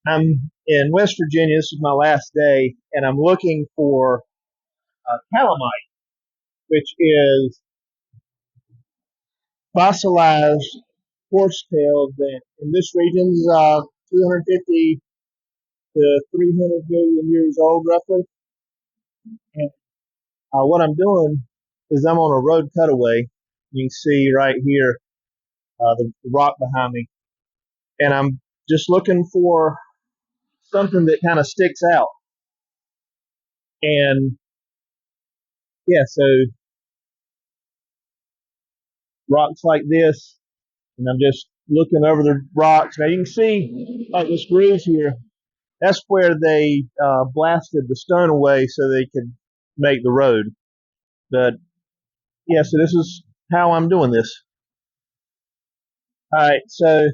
I'm in West Virginia. This is my last day, and I'm looking for calamite, which is fossilized horsetail that in this region is 250 to 300 million years old, roughly. And what I'm doing is I'm on a road cutaway. You can see right here the rock behind me, and I'm just looking for something that kind of sticks out. And yeah, so rocks like this, and I'm just looking over the rocks. Now you can see like this groove here. That's where they blasted the stone away so they could make the road. But yeah, so this is how I'm doing this. All right, so a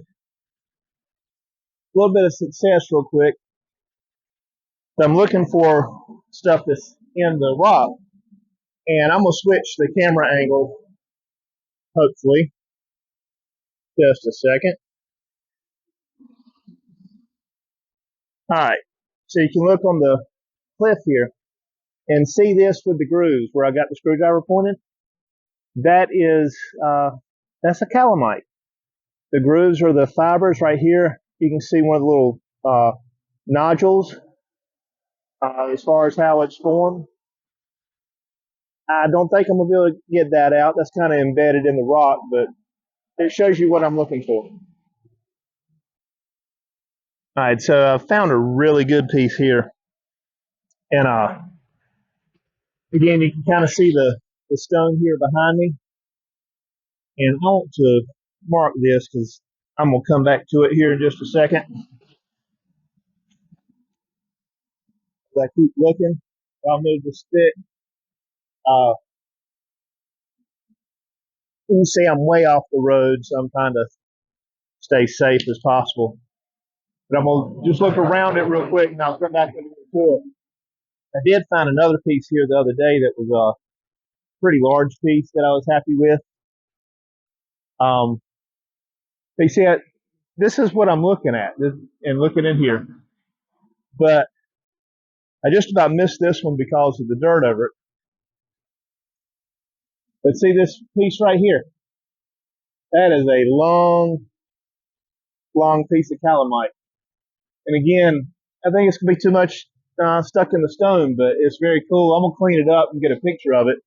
little bit of success real quick. So I'm looking for stuff that's in the rock, and I'm gonna switch the camera angle. Hopefully, just a second. All right, so you can look on the cliff here and see this with the grooves where I got the screwdriver pointed. That is that's a calamite. The grooves are the fibers right here. You can see one of the little nodules as far as how it's formed. I don't think I'm gonna be able to get that out. That's kind of embedded in the rock, but it shows you what I'm looking for. All right, so I found a really good piece here, and again, you can kind of see the stone here behind me, and I want to mark this because I'm gonna come back to it here in just a second. As I keep looking, I'll move the stick. Uh, you can see I'm way off the road, so I'm trying to stay safe as possible. But I'm gonna just look around it real quick, and I'll come back to it. I did find another piece here the other day that was a pretty large piece that I was happy with. Um, you see, this is what I'm looking at and looking in here, but I just about missed this one because of the dirt over it. But see this piece right here? That is a long, long piece of calamite. And again, I think it's gonna be too much stuck in the stone, but it's very cool. I'm gonna clean it up and get a picture of it.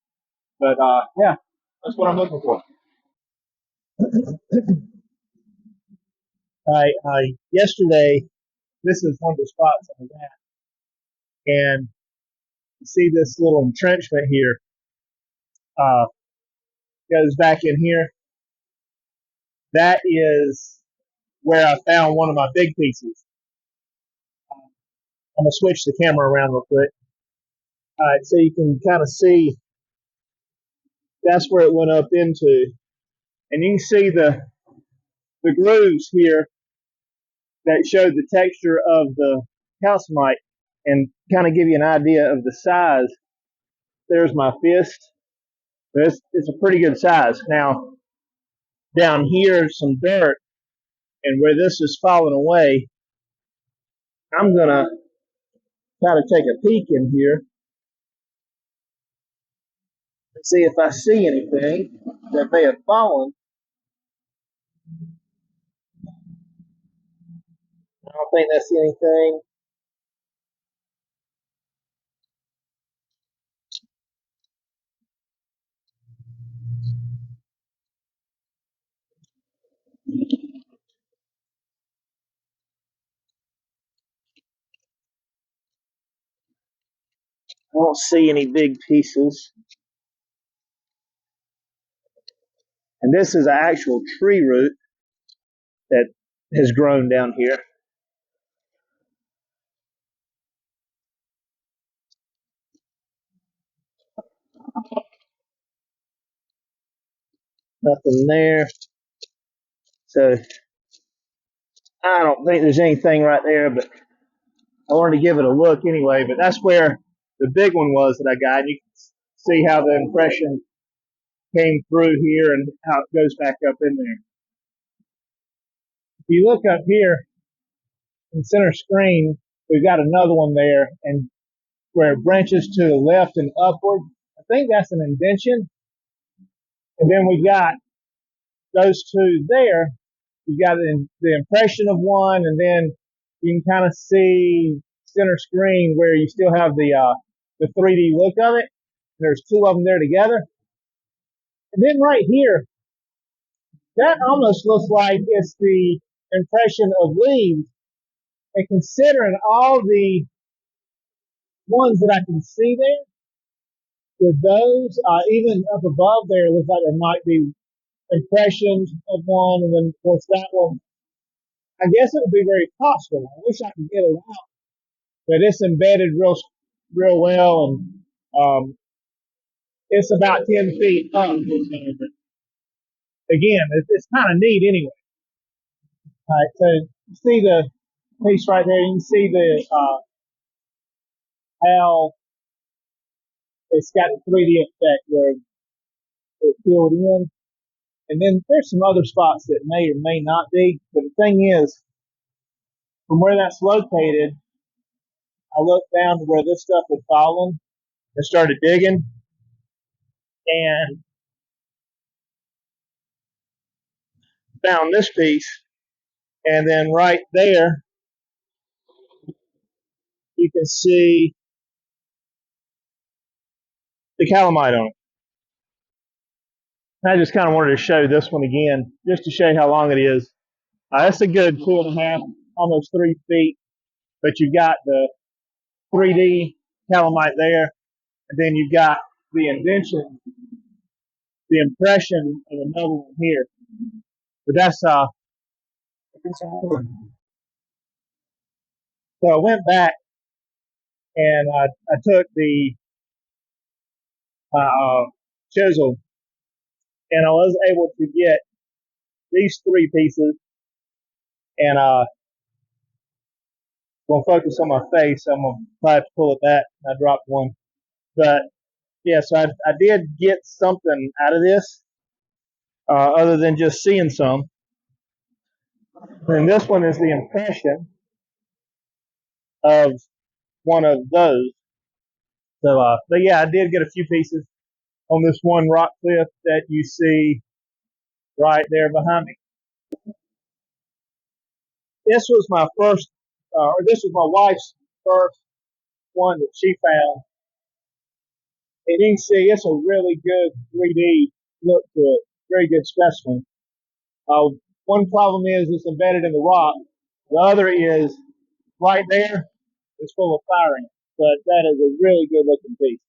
But yeah, that's what I'm looking for. Yesterday, this is one of the spots I was at, and you see this little entrenchment here uh, goes back in here. That is where I found one of my big pieces. I'm gonna switch the camera around real quick. All right, so you can kind of see that's where it went up into, and you can see the grooves here that show the texture of the calcimite and kind of give you an idea of the size. There's my fist. It's a pretty good size. Now, down here, some dirt, and where this is falling away, I'm going to try to take a peek in here and see if I see anything that may have fallen. I don't think I see anything. I don't see any big pieces. And this is an actual tree root that has grown down here. Nothing there. So I don't think there's anything right there, but I wanted to give it a look anyway. But that's where the big one was that I got. You can see how the impression came through here and how it goes back up in there. If you look up here, in center screen, we've got another one there, and where it branches to the left and upward. I think that's an indentation. And then we got those two there. You got the impression of one, and then you can kind of see center screen where you still have the 3D look of it. There's two of them there together. And then right here, that almost looks like it's the impression of leaves. And considering all the ones that I can see there, with those, even up above there, it looks like there might be impressions of one, and then of course that one. I guess it would be very possible. I wish I could get it out, but it's embedded real well, and it's about 10 feet up. Again, it's kind of neat anyway. All right, so you see the piece right there. You can see the how it's got the 3D effect where it's filled in. And then there's some other spots that may or may not be. But the thing is, from where that's located, I looked down to where this stuff had fallen and started digging. And found this piece. And then right there, you can see the calamite on it. I just kind of wanted to show this one again, just to show you how long it is. That's a good 2.5, almost 3 feet. But you've got the 3D calamite there, and then you've got the indention, the impression of another one here. But that's so I went back and I took the chisel, and I was able to get these three pieces, and gonna focus on my face. I'm gonna try to pull it back. I dropped one, but yeah. So I did get something out of this, other than just seeing some. And this one is the impression of one of those. So, but yeah, I did get a few pieces on this one rock cliff that you see right there behind me. This was my first, or this was my wife's first one that she found. And you can see it's a really good 3D look to it. Very good specimen. One problem is it's embedded in the rock. The other is right there, it's full of fire in it. But that is a really good looking piece.